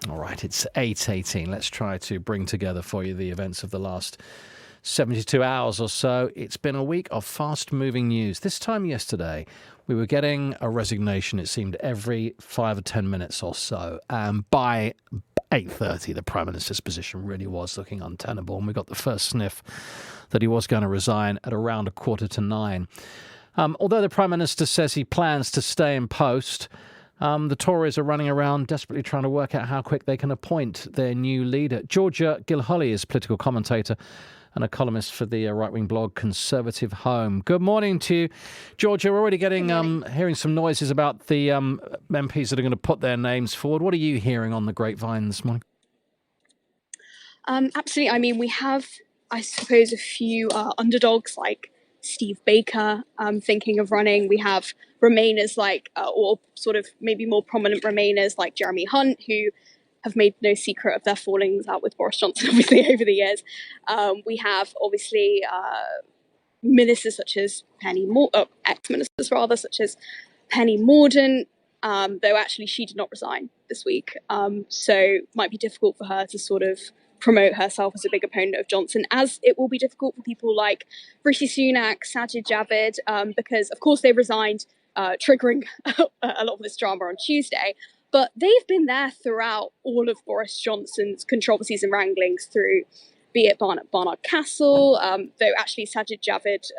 All right, it's 8:18. Let's try to bring together for you the events of the last 72 hours or so. It's been a week of fast-moving news. This time yesterday, we were getting a resignation, it seemed, every 5 or 10 minutes or so. And by 8:30, the Prime Minister's position really was looking untenable. And we got the first sniff that he was going to resign at around 8:45. Although the Prime Minister says he plans to stay in post, the Tories are running around desperately trying to work out how quick they can appoint their new leader. Georgia Gilholy is political commentator and a columnist for the right-wing blog Conservative Home. Good morning to you, Georgia. We're already getting hearing some noises about the MPs that are going to put their names forward. What are you hearing on the grapevine this morning? Absolutely. I mean, we have, I suppose, a few underdogs like Steve Baker thinking of running. We have Remainers like, or sort of maybe more prominent Remainers like Jeremy Hunt, who have made no secret of their fallings out with Boris Johnson, obviously, over the years. We have, obviously, ministers such as ex-ministers rather, such as Penny Mordaunt, though actually she did not resign this week. So it might be difficult for her to sort of promote herself as a big opponent of Johnson, as it will be difficult for people like Rishi Sunak, Sajid Javid, because, of course, they resigned, triggering a lot of this drama on Tuesday. But they've been there throughout all of Boris Johnson's controversies and wranglings through, be it Barnard Castle, though actually Sajid Javid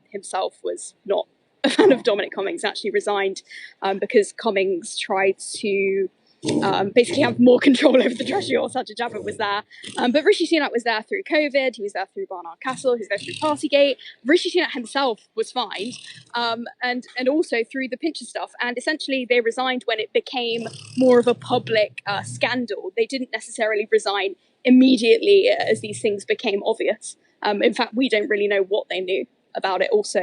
himself was not a fan of Dominic Cummings, actually resigned because Cummings tried to basically have more control over the Treasury, or Sajid Javid was there. But Rishi Sunak was there through COVID, he was there through Barnard Castle, he was there through Partygate. Rishi Sunak himself was fined, and also through the Pincher stuff. And essentially they resigned when it became more of a public scandal. They didn't necessarily resign immediately as these things became obvious. In fact, we don't really know what they knew about it also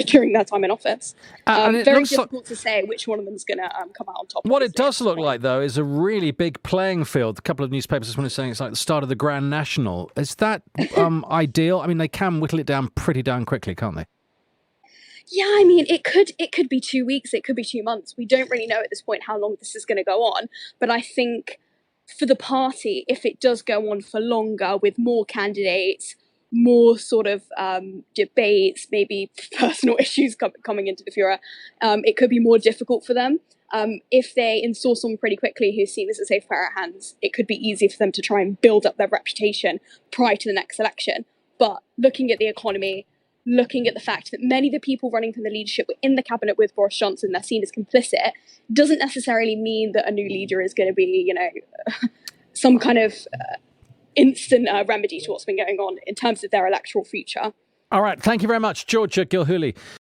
during their time in office. Very difficult to say which one of them is going to come out on top. What it does look like, though, is a really big playing field. A couple of newspapers this morning saying it's like the start of the Grand National. Is that ideal? I mean, they can whittle it down pretty darn quickly, can't they? Yeah, I mean, it could be 2 weeks, it could be 2 months. We don't really know at this point how long this is going to go on. But I think for the party, if it does go on for longer with more candidates, more sort of debates, maybe personal issues coming into the furor, it could be more difficult for them. If they install someone pretty quickly who's seen as a safe pair of hands, it could be easy for them to try and build up their reputation prior to the next election. But looking at the economy, looking at the fact that many of the people running for the leadership were in the cabinet with Boris Johnson, they're seen as complicit, doesn't necessarily mean that a new leader is going to be, some kind of instant remedy to what's been going on in terms of their electoral future. All right. Thank you very much, Georgia Gilholy.